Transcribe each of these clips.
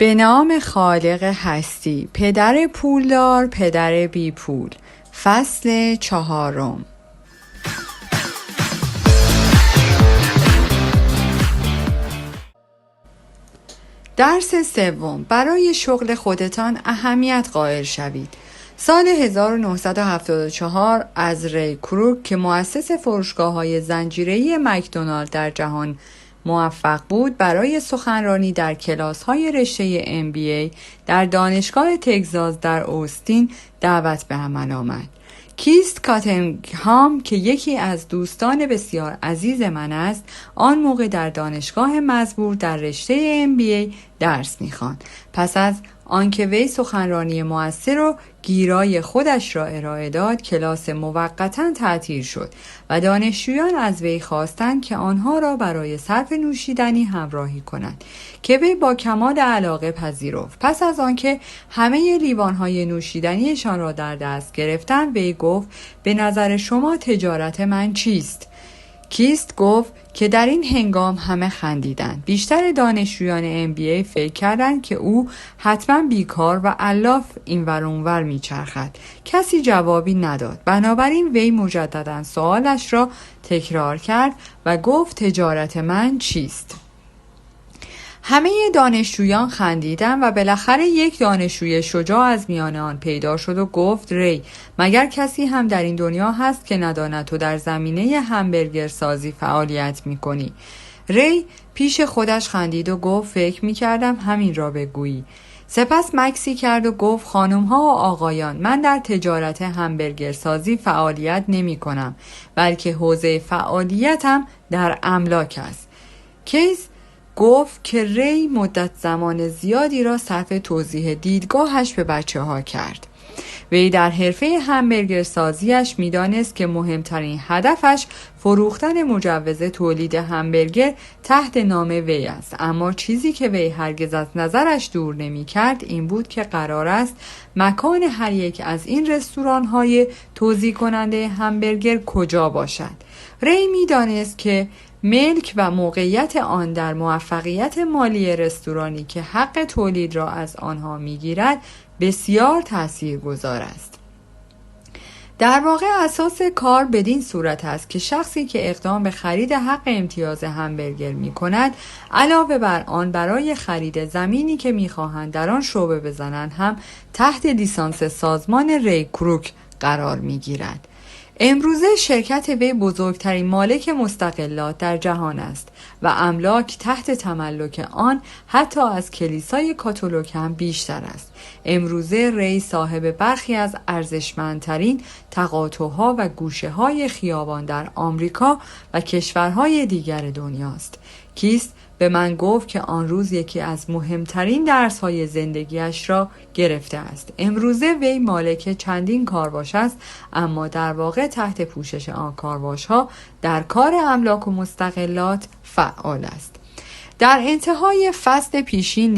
به نام خالق هستی، پدر پولدار، پدر بی پول. فصل 4. درس 3. برای شغل خودتان اهمیت قائل شوید. سال 1974 از ری کروک که مؤسس فروشگاه‌های زنجیره‌ای مکدونالد در جهان موفق بود، برای سخنرانی در کلاس‌های رشته MBA در دانشگاه تگزاس در اوستین دعوت به عمل آمد. کیست کاتنگهام که یکی از دوستان بسیار عزیز من است، آن موقع در دانشگاه مزبور در رشته MBA درس می‌خواند. پس از آنکه وی سخنرانی مؤثر و گیرای خودش را ارائه داد، کلاس موقتا تعطیل شد و دانشجویان از وی خواستند که آنها را برای صرف نوشیدنی همراهی کنند که وی با کمال علاقه پذیرفت. پس از آنکه همه لیوان‌های نوشیدنیشان را در دست گرفتند، وی گفت: به نظر شما تجارت من چیست؟ کیست گفت که در این هنگام همه خندیدند. بیشتر دانشجویان MBA فکر کردند که او حتما بیکار و علاف اینور اونور میچرخد. کسی جوابی نداد. بنابراین وی مجددا سوالش را تکرار کرد و گفت: تجارت من چیست؟ همه دانشجویان خندیدند و بالاخره یک دانشجوی شجاع از میان آن پیدا شد و گفت: ری، مگر کسی هم در این دنیا هست که نداند تو در زمینه همبرگر سازی فعالیت میکنی؟ ری پیش خودش خندید و گفت: فکر میکردم همین را بگویی. سپس مکسی کرد و گفت: خانم‌ها و آقایان، من در تجارت همبرگر سازی فعالیت نمی کنم، بلکه حوزه فعالیتم در املاک است. کیس گفت که ری مدت زمان زیادی را صرف توضیح دیدگاهش به بچه‌ها کرد. وی در حرفه همبرگر سازیش می‌دانست که مهمترین هدفش فروختن مجوز تولید همبرگر تحت نام وی است، اما چیزی که وی هرگز از نظرش دور نمی‌کرد این بود که قرار است مکان هر یک از این رستوران‌های توزیع کننده همبرگر کجا باشد. ری می‌دانست که ملک و موقعیت آن در موفقیت مالی رستورانی که حق تولید را از آنها میگیرد بسیار تاثیرگذار است. در واقع اساس کار بدین صورت است که شخصی که اقدام به خرید حق امتیاز همبرگر می کند، علاوه بر آن برای خرید زمینی که می خواهند در آن شعبه بزنند هم تحت لیسانس سازمان ری کروک قرار می گیرد. امروزه شرکت وی بزرگترین مالک مستقلات در جهان است و املاک تحت تملک آن حتی از کلیسای کاتولیک هم بیشتر است. امروزه ری صاحب برخی از ارزشمندترین تقاطع‌ها و گوشه‌های خیابان در آمریکا و کشورهای دیگر دنیاست. کیست به من گفت که آن روز یکی از مهمترین درس‌های زندگیش را گرفته است. امروزه وی مالک چندین کارواش است، اما در واقع تحت پوشش آن کارواش‌ها در کار املاک و مستقلات فعال است. در انتهای فصل پیشین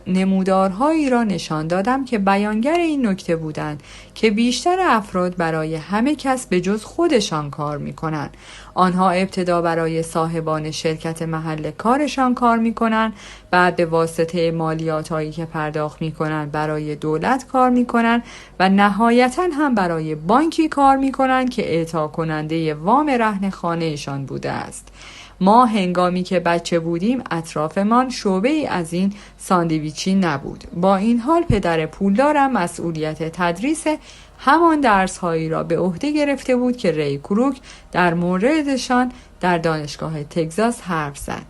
نمودارهایی را نشان دادم که بیانگر این نکته بودند که بیشتر افراد برای همه کس به جز خودشان کار می کنند. آنها ابتدا برای صاحبان شرکت محل کارشان کار می کنند، بعد به واسطه مالیات هایی که پرداخت می کنند برای دولت کار می کنند و نهایتاً هم برای بانکی کار می کنند که اعطا کننده وام رهن خانهشان بوده است. ما هنگامی که بچه بودیم اطرافمان شعبه ای از این ساندویچی نبود. با این حال پدر پولدارم مسئولیت تدریس همان درس هایی را به عهده گرفته بود که ری کروک در موردشان در دانشگاه تگزاس حرف زد.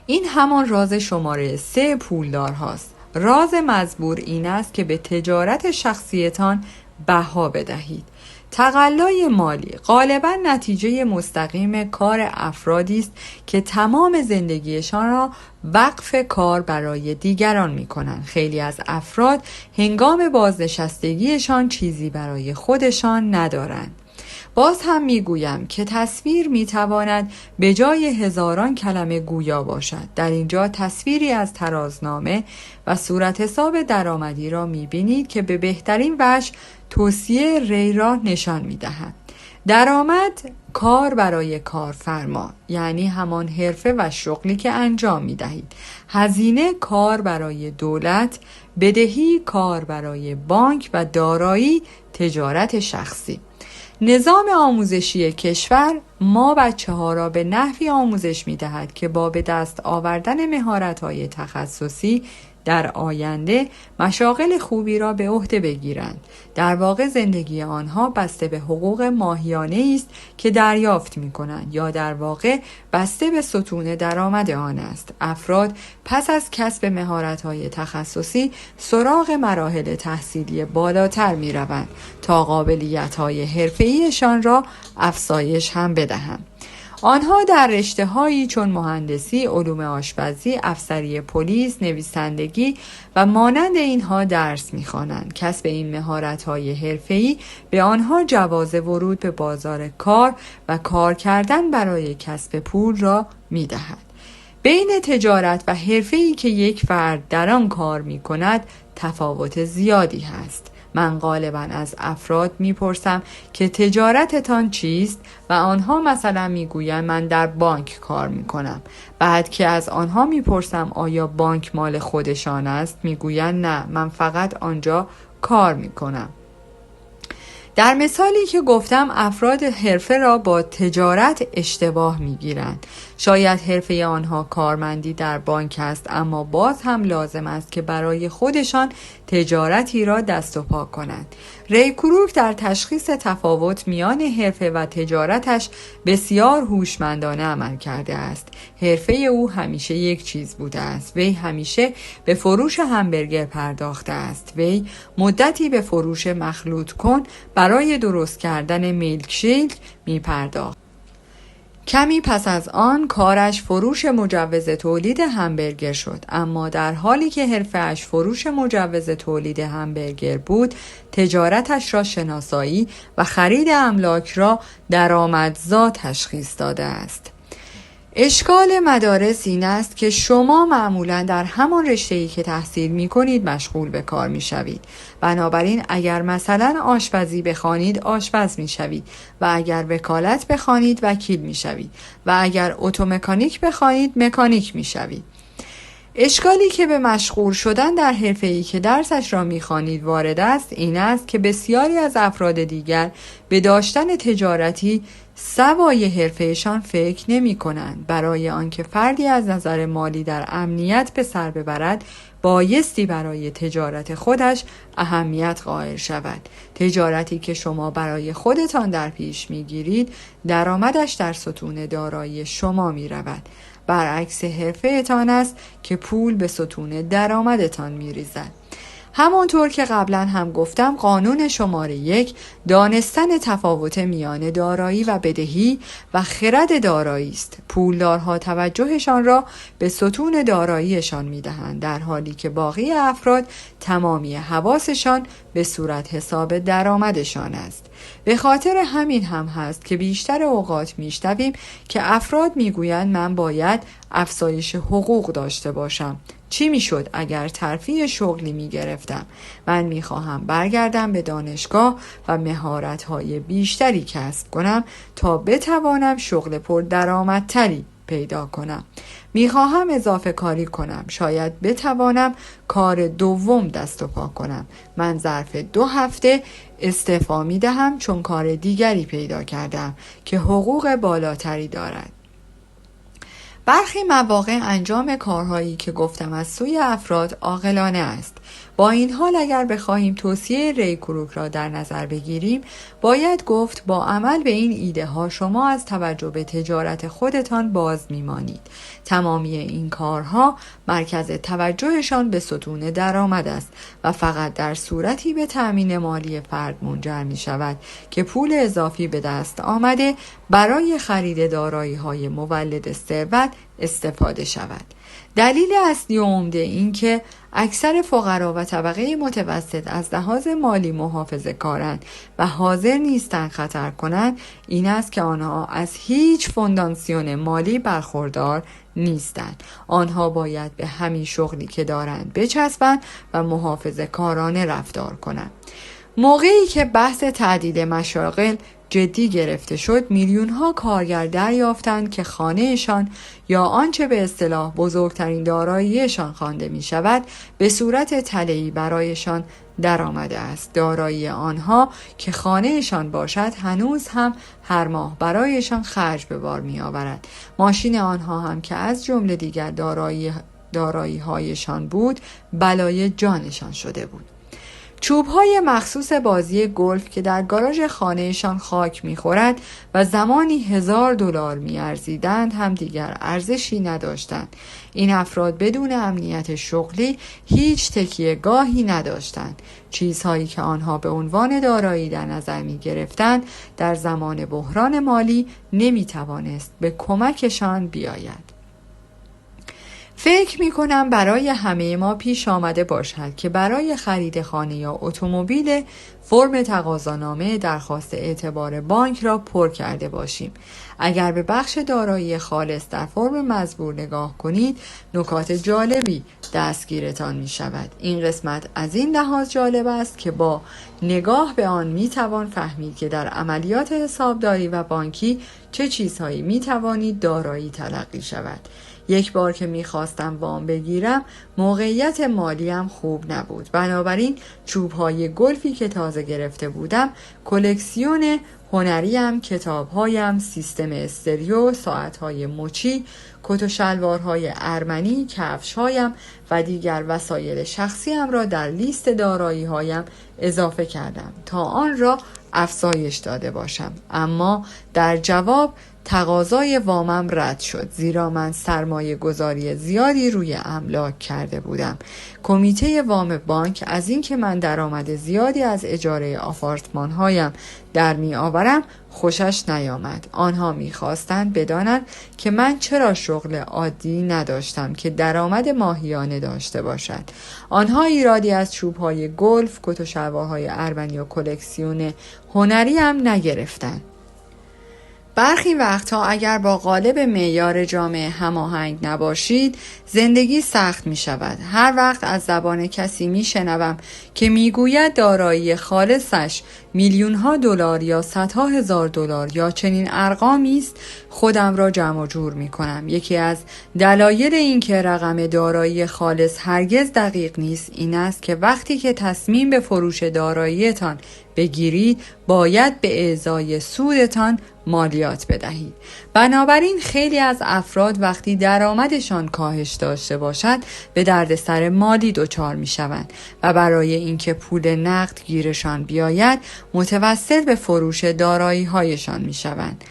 این همان راز شماره 3 پولدار هاست. راز مزبور این است که به تجارت شخصیتان بها بدهید. تقلای مالی غالباً نتیجه مستقیم کار افرادی است که تمام زندگیشان را وقف کار برای دیگران می‌کنند. خیلی از افراد هنگام بازنشستگیشان چیزی برای خودشان ندارند. باز هم میگویم که تصویر میتواند به جای هزاران کلمه گویا باشد. در اینجا تصویری از ترازنامه و صورت حساب درآمدی را میبینید که به بهترین وجه توصیه ری را نشان میدهد. درآمد کار برای کارفرما، یعنی همان حرفه و شغلی که انجام می دهید. هزینه کار برای دولت، بدهی کار برای بانک و دارایی تجارت شخصی. نظام آموزشی کشور ما بچه‌ها را به نحوی آموزش می‌دهد که با به دست آوردن مهارت‌های تخصصی در آینده مشاغل خوبی را به عهده بگیرند. در واقع زندگی آنها بسته به حقوق ماهیانه است که دریافت می‌کنند، یا در واقع بسته به ستون درآمد آن است. افراد پس از کسب مهارت‌های تخصصی سراغ مراحل تحصیلی بالاتر می‌روند تا قابلیت‌های حرفه‌ایشان را افزایش هم بدهند. آنها در رشته‌هایی چون مهندسی، علوم آشپزی، افسری پلیس، نویسندگی و مانند اینها درس می‌خوانند. کسب این مهارت‌های حرفه‌ای به آنها جواز ورود به بازار کار و کار کردن برای کسب پول را می‌دهد. بین تجارت و حرفه‌ای که یک فرد در آن کار می‌کند تفاوت زیادی هست. من غالباً از افراد میپرسم که تجارتتان چیست و آنها مثلا میگویند من در بانک کار میکنم. بعد که از آنها میپرسم آیا بانک مال خودشان است، میگویند نه، من فقط آنجا کار میکنم. در مثالی که گفتم افراد حرفه را با تجارت اشتباه میگیرند. شاید حرفه آنها کارمندی در بانک است، اما باز هم لازم است که برای خودشان تجارتی را دست و پا کنند. ری کروک در تشخیص تفاوت میان حرفه و تجارتش بسیار هوشمندانه عمل کرده است. حرفه او همیشه یک چیز بوده است. وی همیشه به فروش همبرگر پرداخته است. وی مدتی به فروش مخلوط کن برای درست کردن میلکشیک می پرداخت. کمی پس از آن کارش فروش مجوز تولید همبرگر شد، اما در حالی که حرفه‌اش فروش مجوز تولید همبرگر بود، تجارتش را شناسایی و خرید املاک را درآمدزا تشخیص داده است. اشکال مدارس این است که شما معمولاً در همان رشته‌ای که تحصیل می‌کنید مشغول به کار می‌شوید. بنابراین اگر مثلا آشپزی بخوانید آشپز می‌شوید و اگر وکالت بخوانید وکیل می‌شوید و اگر اتومکانیک بخوانید مکانیک می‌شوید. اشکالی که به مشغول شدن در حرفه‌ای که درسش را می‌خوانید وارد است این است که بسیاری از افراد دیگر به داشتن تجارتی سوای حرفه‌شان فکر نمی‌کنند. برای آنکه فردی از نظر مالی در امنیت به سر ببرد بایستی برای تجارت خودش اهمیت قائل شود. تجارتی که شما برای خودتان در پیش می‌گیرید درآمدش در ستون دارایی شما می‌رود. برعکس حرفه‌تان است که پول به ستون درآمدتان می‌ریزد. همانطور که قبلا هم گفتم قانون شماره 1 دانستن تفاوت میان دارایی و بدهی و خرد دارایی است. پولدارها توجهشان را به ستون داراییشان می‌دهند، در حالی که باقی افراد تمامی حواسشان به صورت حساب درآمدشان است. به خاطر همین هم هست که بیشتر اوقات میشنویم که افراد میگویند من باید افزایش حقوق داشته باشم. چی میشد اگر ترفیع شغلی میگرفتم؟ من میخواهم برگردم به دانشگاه و مهارت‌های بیشتری کسب کنم تا بتوانم شغل پردرآمدتری پیدا کنم. میخواهم اضافه کاری کنم. شاید بتوانم کار دوم دست و پا کنم. من ظرف 2 هفته استعفا میدهم چون کار دیگری پیدا کردم که حقوق بالاتری دارد. برخی مواقع انجام کارهایی که گفتم از سوی افراد عاقلانه است. با این حال اگر بخواهیم توصیه ری کروک را در نظر بگیریم باید گفت با عمل به این ایده ها شما از توجه به تجارت خودتان باز میمانید. تمامی این کارها مرکز توجهشان به ستون درآمد است و فقط در صورتی به تأمین مالی فرد منجر می شود که پول اضافی به دست آمده برای خرید دارایی های مولد ثروت استفاده شود. دلیل اصلی و عمده این که اکثر فقرا و طبقه متوسط از لحاظ مالی محافظه کارند و حاضر نیستند خطر کنند این است که آنها از هیچ فونداسیون مالی برخوردار نیستند. آنها باید به همین شغلی که دارند بچسبند و محافظه کارانه رفتار کنند. موقعی که بحث تعدیل مشاغل جدی گرفته شد، میلیون‌ها کارگر دریافتند که خانه‌شان یا آنچه به اصطلاح بزرگترین داراییشان خوانده می‌شود به صورت تله‌ای برایشان در آمده است. دارایی آنها که خانه‌شان باشد هنوز هم هر ماه برایشان خرج به بار می‌آورد. ماشین آنها هم که از جمله دیگر دارایی‌هایشان بود بلای جانشان شده بود. چوب‌های مخصوص بازی گلف که در گاراژ خانه‌شان خاک می‌خورد و زمانی $1000 می‌ارزیدند هم دیگر ارزشی نداشتند. این افراد بدون امنیت شغلی هیچ تکیه‌گاهی نداشتند. چیزهایی که آنها به عنوان دارایی در نظر می‌گرفتند در زمان بحران مالی نمی‌توانست به کمکشان بیاید. فکر می‌کنم برای همه ما پیش آمده باشد که برای خرید خانه یا اتومبیل فرم تقاضانامه درخواست اعتبار بانک را پر کرده باشیم. اگر به بخش دارایی خالص در فرم مزبور نگاه کنید، نکات جالبی دستگیرتان می شود. این قسمت از این لحاظ جالب است که با نگاه به آن می توان فهمید که در عملیات حسابداری و بانکی چه چیزهایی می توانید دارایی تلقی شود. یک بار که میخواستم وام بگیرم موقعیت مالیم خوب نبود، بنابراین چوب‌های گلفی که تازه گرفته بودم، کلکسیون هنریم، کتاب‌هایم، سیستم استریو، ساعت‌های مچی، کت و شلوارهای ارمنی، کفش‌هایم و دیگر وسایل شخصیم را در لیست دارایی‌هایم اضافه کردم تا آن را افزایش داده باشم. اما در جواب تقاضای وامم رد شد، زیرا من سرمایه گذاری زیادی روی املاک کرده بودم. کمیته وام بانک از اینکه من درآمد زیادی از اجاره آپارتمان هایم در می آورم خوشش نیامد. آنها می خواستند بدانند که من چرا شغل عادی نداشتم که درآمد ماهیانه داشته باشد. آنها ایرادی از چوب‌های گلف، کت و شلوارهای ارمنی و کلکسیون هنری هم نگرفتند. برخی وقتها اگر با قالب معیار جامعه هماهنگ نباشید زندگی سخت می شود. هر وقت از زبان کسی می شنوم که می گوید دارایی خالصش میلیون‌ها دلار یا صدها هزار دلار یا چنین ارقامی است، خودم را جمع جور می کنم. یکی از دلایل این که رقم دارایی خالص هرگز دقیق نیست این است که وقتی که تصمیم به فروش داراییتان بگیرید باید به ازای سودتان مالیات بدهید. بنابراین خیلی از افراد وقتی درآمدشان کاهش داشته باشد به دردسر مالی دچار می شوند و برای اینکه پول نقد گیرشان بیاید متوسل به فروش دارایی هایشان می شوند.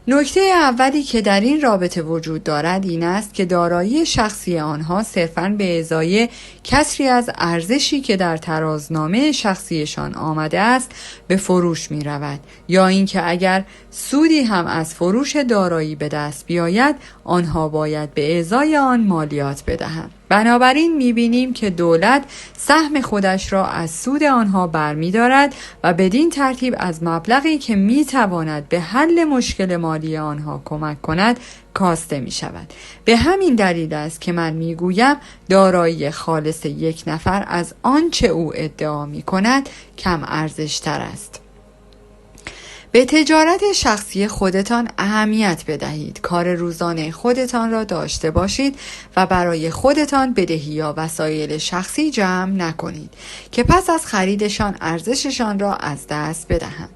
نکته اولی که در این رابطه وجود دارد این است که دارایی شخصی آنها صرفاً به ازای کسری از ارزشی که در ترازنامه شخصیشان آمده است به فروش می رود، یا اینکه اگر سودی هم از فروش دارایی به دست بیاید آنها باید به ازای آن مالیات بدهند. بنابراین می‌بینیم که دولت سهم خودش را از سود آنها برمی‌دارد و بدین ترتیب از مبلغی که می‌تواند به حل مشکل مالی آنها کمک کند کاسته می‌شود. به همین دلیل است که من می‌گویم دارایی خالص یک نفر از آنچه او ادعا می‌کند کم ارزش‌تر است. به تجارت شخصی خودتان اهمیت بدهید. کار روزانه خودتان را داشته باشید و برای خودتان بدهی یا وسایل شخصی جمع نکنید که پس از خریدشان ارزششان را از دست بدهند.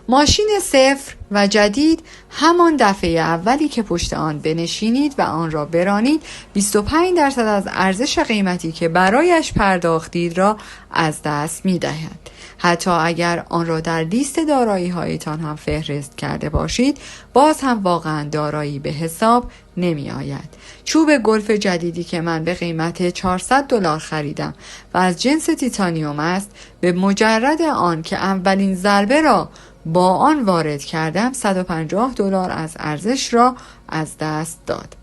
ماشین صفر و جدید همان دفعه اولی که پشت آن بنشینید و آن را برانید 25% از ارزش قیمتی که برایش پرداختید را از دست می دهد. حتی اگر آن را در لیست دارایی هایتان هم فهرست کرده باشید باز هم واقعا دارایی به حساب نمی آید. چوب گلف جدیدی که من به قیمت $400 خریدم و از جنس تیتانیوم است، به مجرد آن که اولین ضربه را با آن وارد کردم $150 از ارزش را از دست داد.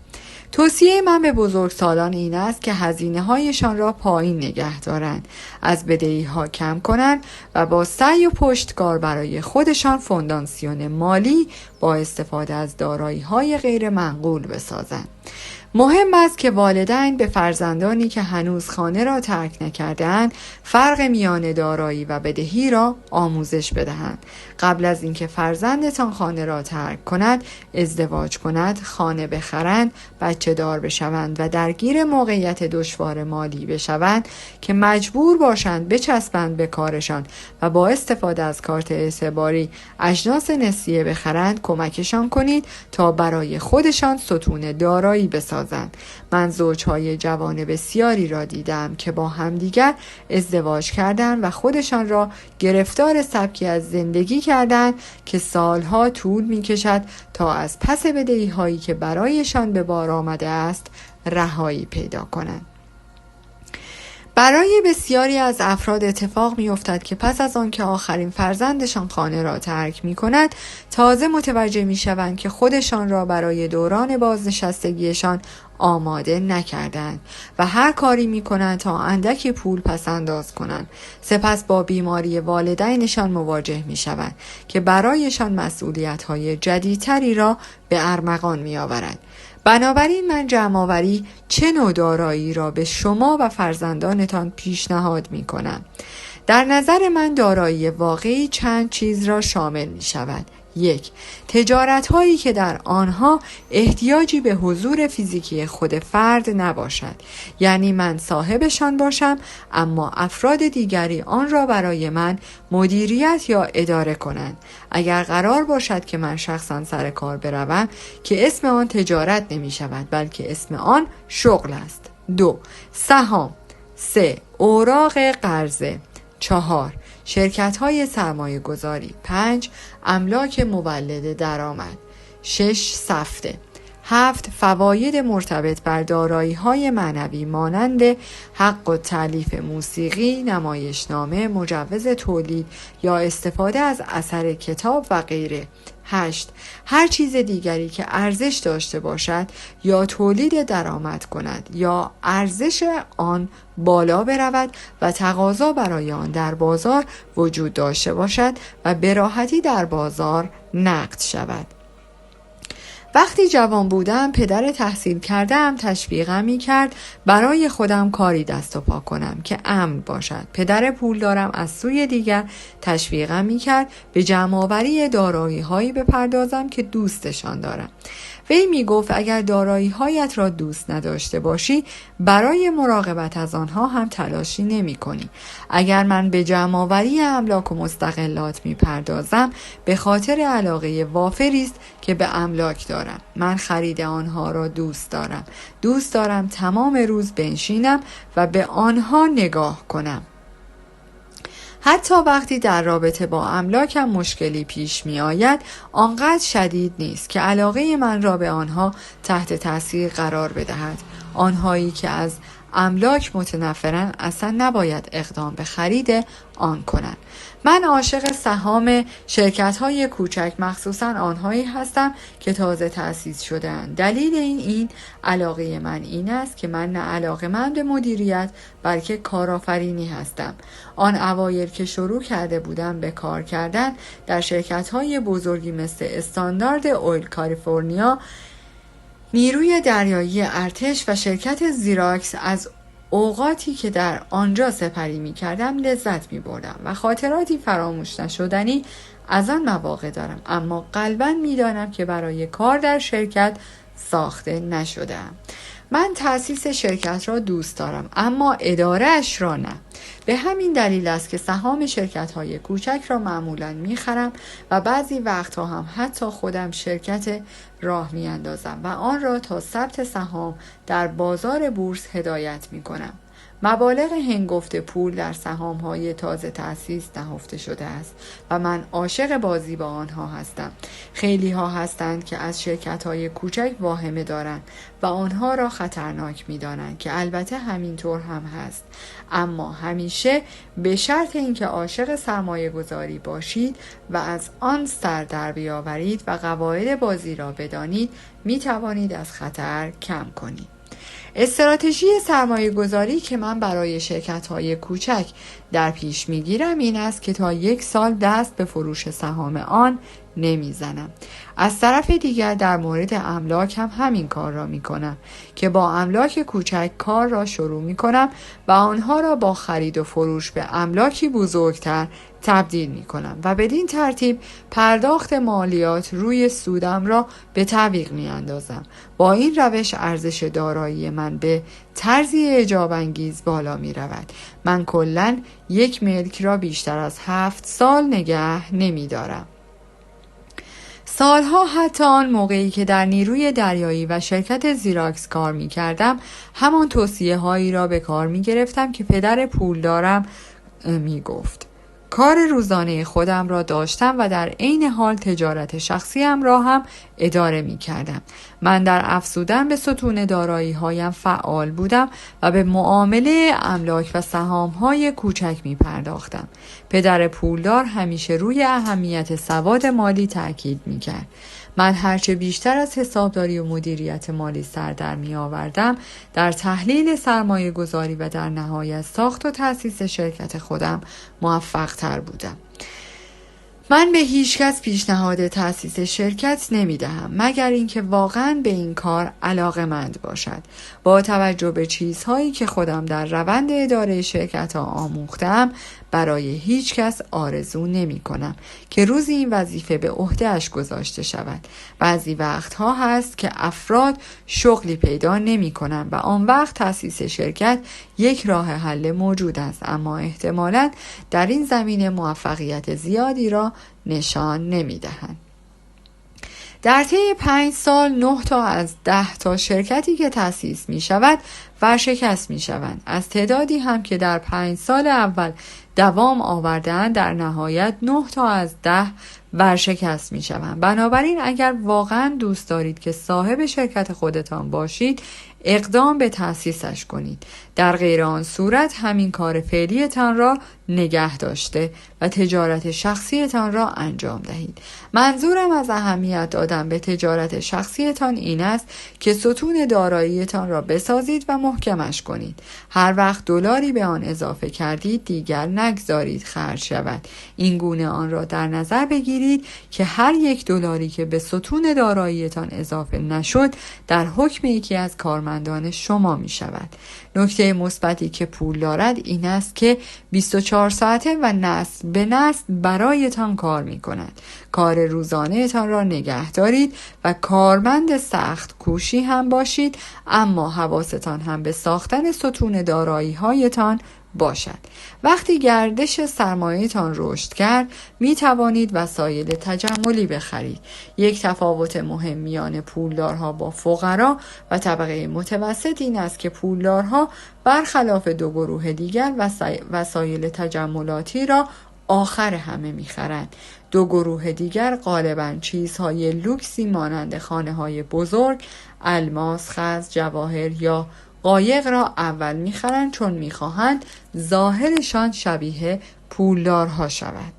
توصیه من به بزرگسالان این است که هزینه هایشان را پایین نگه دارند، از بدهی ها کم کنند و با سعی و پشتکار برای خودشان فونداسیون مالی با استفاده از دارایی های غیر منقول بسازند. مهم است که والدین به فرزندانی که هنوز خانه را ترک نکرده‌اند فرق میان دارایی و بدهی را آموزش بدهند. قبل از اینکه فرزندتان خانه را ترک کند، ازدواج کند، خانه بخرند، بچه دار بشوند و درگیر موقعیت دشوار مالی بشوند که مجبور باشند بچسبند به کارشان و با استفاده از کارت اعتباری اجناس نسیه بخرند، کمکشان کنید تا برای خودشان ستون دارایی بسازند. من زوجهای جوان بسیاری را دیدم که با همدیگر ازدواج کردند و خودشان را گرفتار سبکی از زندگی کردند که سالها طول می کشد تا از پس بدهی هایی که برایشان به بار آمده است رهایی پیدا کنند. برای بسیاری از افراد اتفاق می افتد که پس از آن که آخرین فرزندشان خانه را ترک می کند تازه متوجه می شوند که خودشان را برای دوران بازنشستگیشان آماده نکردند و هر کاری می کنند تا اندکی پول پس انداز کنند. سپس با بیماری والدینشان مواجه می شوند که برایشان مسئولیت های جدیدتری را به ارمغان می آورند. بنابراین من جمع‌آوری چه نوع دارایی را به شما و فرزندانتان پیشنهاد می کنم. در نظر من دارایی واقعی چند چیز را شامل می شود. 1. تجارت هایی که در آنها احتیاجی به حضور فیزیکی خود فرد نباشد، یعنی من صاحبشان باشم اما افراد دیگری آن را برای من مدیریت یا اداره کنند. اگر قرار باشد که من شخصا سر کار بروم که اسم آن تجارت نمی شود بلکه اسم آن شغل است. 2. سهام. 3. اوراق قرضه. 4. شرکت های سرمایه گذاری. 5. املاک مولد درآمد. 6. سفته. 7. فواید مرتبط بر دارایی های معنوی مانند حق و تألیف موسیقی، نمایشنامه، مجوز تولید یا استفاده از اثر کتاب و غیره. 8. هر چیز دیگری که ارزش داشته باشد یا تولید درآمد کند یا ارزش آن بالا برود و تقاضا برای آن در بازار وجود داشته باشد و به راحتی در بازار نقد شود. وقتی جوان بودم پدر تحصیل کرده‌ام تشویقم می‌کرد برای خودم کاری دست و پا کنم که امن باشد. پدر پول دارم از سوی دیگر تشویقم می‌کرد به جمع‌آوری دارایی‌هایی بپردازم که دوستشان دارم. وی میگفت اگر دارایی‌هایت را دوست نداشته باشی برای مراقبت از آنها هم تلاشی نمی‌کنی. اگر من به جمع‌آوری املاک و مستقلات می‌پردازم به خاطر علاقه وافری است که به املاک دارم. من خرید آنها را دوست دارم. دوست دارم تمام روز بنشینم و به آنها نگاه کنم. حتی وقتی در رابطه با املاکم مشکلی پیش می آید آنقدر شدید نیست که علاقه من را به آنها تحت تاثیر قرار بدهد. آنهایی که از املاک متنفرن اصلا نباید اقدام به خرید آن کنند. من عاشق سهام شرکت‌های کوچک مخصوصاً آنهایی هستم که تازه تأسیس شده‌اند. دلیل این علاقه من این است که من نه علاقه‌مند به مدیریت بلکه کارآفرینی هستم. آن اوایل که شروع کرده بودم به کار کردن در شرکت‌های بزرگی مثل استاندارد اویل کالیفرنیا، نیروی دریایی ارتش و شرکت زیراکس، از اوقاتی که در آنجا سپری می کردم لذت می بردم و خاطراتی فراموش نشدنی از آن مواقع دارم، اما قلباً می دانم که برای کار در شرکت ساخته نشدم. من تأسیس شرکت را دوست دارم اما اداره‌اش را نه. به همین دلیل است که سهام شرکت‌های کوچک را معمولاً می‌خرم و بعضی وقتها هم حتی خودم شرکت راه می‌اندازم و آن را تا ثبت سهام در بازار بورس هدایت می‌کنم. مبالغ هنگفت پول در سهام‌های تازه تأسیس نهفته شده است و من عاشق بازی با آنها هستم. خیلی ها هستند که از شرکت‌های کوچک واهمه دارند و آنها را خطرناک می‌دانند که البته همینطور هم هست، اما همیشه به شرط اینکه عاشق سرمایه گذاری باشید و از آن سر در بیاورید و قواعد بازی را بدانید می توانید از خطر کم کنید. استراتژی سرمایه گذاری که من برای شرکت‌های کوچک در پیش می‌گیرم این است که تا 1 سال دست به فروش سهام آن نمیزنم. از طرف دیگر در مورد املاک هم همین کار را میکنم که با املاک کوچک کار را شروع میکنم و آنها را با خرید و فروش به املاکی بزرگتر تبدیل میکنم و بدین ترتیب پرداخت مالیات روی سودم را به تعویق میاندازم. با این روش ارزش دارایی من به طرزی اعجاب انگیز بالا میرود. من کلاً یک ملک را بیشتر از 7 سال نگه نمیدارم. سالها، حتی آن موقعی که در نیروی دریایی و شرکت زیراکس کار می کردم، همان توصیه هایی را به کار می گرفتم که پدر پولدارم می گفت. کار روزانه خودم را داشتم و در عین حال تجارت شخصیم را هم اداره می کردم. من در افزودن به ستون دارایی هایم فعال بودم و به معامله املاک و سهام های کوچک می پرداختم. پدر پولدار همیشه روی اهمیت سواد مالی تأکید می کرد. من هرچه بیشتر از حسابداری و مدیریت مالی سر در می آوردم، در تحلیل سرمایه گذاری و در نهایت ساخت و تأسیس شرکت خودم موفق تر بودم. من به هیچ کس پیشنهاد تأسیس شرکت نمی دهم مگر اینکه واقعاً به این کار علاقه‌مند باشد. با توجه به چیزهایی که خودم در روند اداره شرکت ها آموختم، برای هیچ کس آرزو نمی کنم که روزی این وظیفه به عهده‌اش گذاشته شود. بعضی وقتها هست که افراد شغلی پیدا نمی کنند و آن وقت تأسیس شرکت یک راه حل موجود است، اما احتمالاً در این زمینه موفقیت زیادی را نشان نمی دهند. در طی 5 سال 9 تا از 10 تا شرکتی که تأسیس می شود ورشکست می شوند. از تعدادی هم که در 5 سال اول دوام آورده‌اند در نهایت 9 تا از 10 ورشکست می شوند. بنابراین اگر واقعا دوست دارید که صاحب شرکت خودتان باشید، اقدام به تأسیسش کنید. در غیر آن صورت همین کار فعلیتان را نگه داشته و تجارت شخصیتان را انجام دهید. منظورم از اهمیت دادن به تجارت شخصیتان این است که ستون داراییتان را بسازید و محکمش کنید. هر وقت دلاری به آن اضافه کردید دیگر نگذارید خرج شود. این گونه آن را در نظر بگیرید که هر یک دلاری که به ستون داراییتان اضافه نشد در حکم یکی از کارمندان شما می شود. نکته مثبتی که پول دارد این است که 24 ساعته و نسل به نسل برایتان کار می کند. کار روزانه تان را نگه دارید و کارمند سخت کوشی هم باشید، اما حواستان هم به ساختن ستون دارایی هایتان باشد. وقتی گردش سرمایه‌تان رشد کرد، می توانید وسایل تجملی بخرید. یک تفاوت مهم میان پولدارها با فقرا و طبقه متوسط این است که پولدارها برخلاف دو گروه دیگر وسایل تجملاتی را آخر همه می‌خرند. دو گروه دیگر غالباً چیزهای لوکسی مانند خانه‌های بزرگ، الماس، خز، جواهر یا قایق را اول می‌خرند چون می‌خواهند ظاهرشان شبیه پولدارها شود.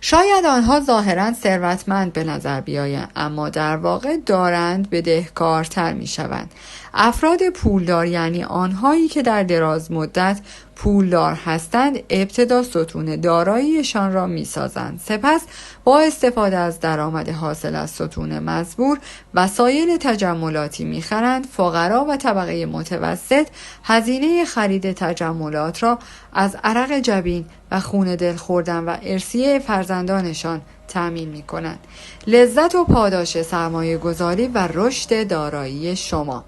شاید آنها ظاهراً ثروتمند به نظر بیایند، اما در واقع دارند بدهکارتر می‌شوند. افراد پولدار یعنی آنهایی که در دراز مدت پولدار هستند، ابتدا ستون داراییشان را می‌سازند، سپس با استفاده از درآمد حاصل از ستون مزبور وسایل تجملاتی می‌خرند. فقرا و طبقه متوسط هزینه خرید تجملات را از عرق جبین و خون دل خوردن و ارثیه فرزندانشان تأمین می‌کنند. لذت و پاداش سرمایه گذاری و رشد دارایی شما.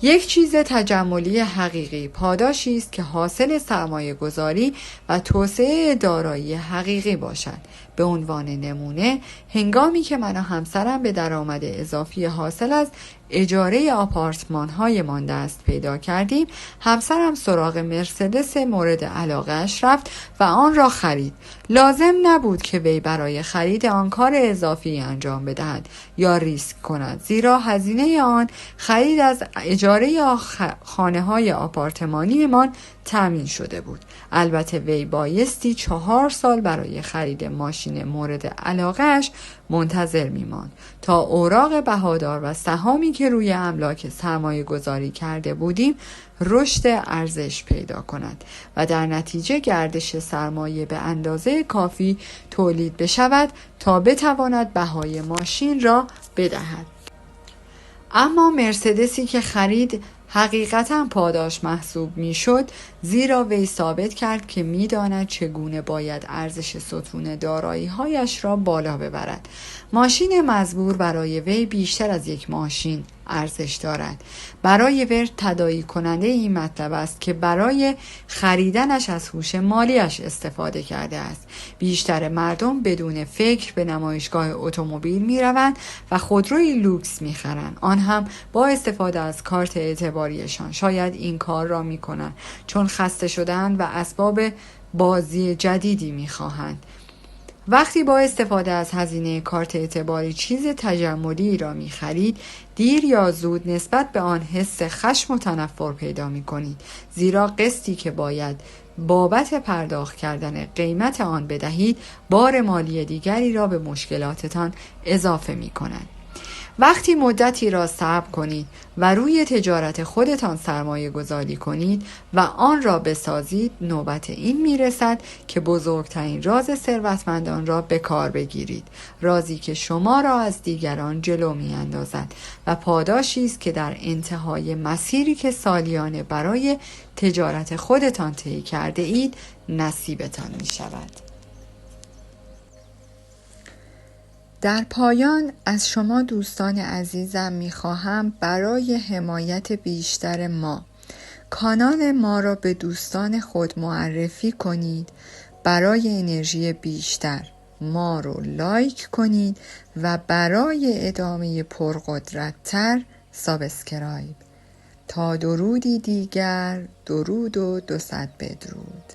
یک چیز تجملی حقیقی پاداشی است که حاصل سرمایه گذاری و توسعه دارایی حقیقی باشد. به عنوان نمونه، هنگامی که من و همسرم به درآمد اضافی حاصل از اجاره آپارتمان هایمان دست پیدا کردیم، همسرم سراغ مرسدس مورد علاقه اش رفت و آن را خرید. لازم نبود که وی برای خرید آن کار اضافی انجام بدهد یا ریسک کند، زیرا هزینه آن خرید از اجاره خانه های آپارتمانی من تامین شده بود. البته وی بایستی 4 سال برای خرید ماشین ماشین مورد علاقهش منتظر می‌ماند تا اوراق بهادار و سهامی که روی املاک سرمایه گذاری کرده بودیم رشد ارزش پیدا کند و در نتیجه گردش سرمایه به اندازه کافی تولید بشود تا بتواند بهای ماشین را بدهد. اما مرسدسی که خرید حقیقتاً پاداش محسوب میشد، زیرا وی ثابت کرد که میداند چگونه باید ارزش ستون دارایی‌هایش را بالا ببرد. ماشین مزبور برای وی بیشتر از یک ماشین ارزش دارد. برای وی تداعی کننده این مطلب است که برای خریدنش از هوش مالیش استفاده کرده است. بیشتر مردم بدون فکر به نمایشگاه اتومبیل میروند و خودروی لوکس میخرند، آن هم با استفاده از کارت اعتباریشان. شاید این کار را میکنند چون خسته شدند و اسباب بازی جدیدی میخواهند. وقتی با استفاده از هزینه کارت اعتباری چیز تجملی را می‌خرید، دیر یا زود نسبت به آن حس خشم و تنفر پیدا می‌کنید، زیرا قسطی که باید بابت پرداخت کردن قیمت آن بدهید، بار مالی دیگری را به مشکلاتتان اضافه می‌کند. وقتی مدتی را صبر کنید و روی تجارت خودتان سرمایه گذاری کنید و آن را بسازید، نوبت این میرسد که بزرگترین راز ثروتمندان را به کار بگیرید، رازی که شما را از دیگران جلو می اندازد و پاداشی است که در انتهای مسیری که سالیانه برای تجارت خودتان طی کرده اید نصیبتان می شود. در پایان از شما دوستان عزیزم می‌خواهم برای حمایت بیشتر ما کانال ما را به دوستان خود معرفی کنید. برای انرژی بیشتر ما رو لایک کنید و برای ادامه پرقدرت‌تر سابسکرایب. تا درودی دیگر، درود و 200 بدرود.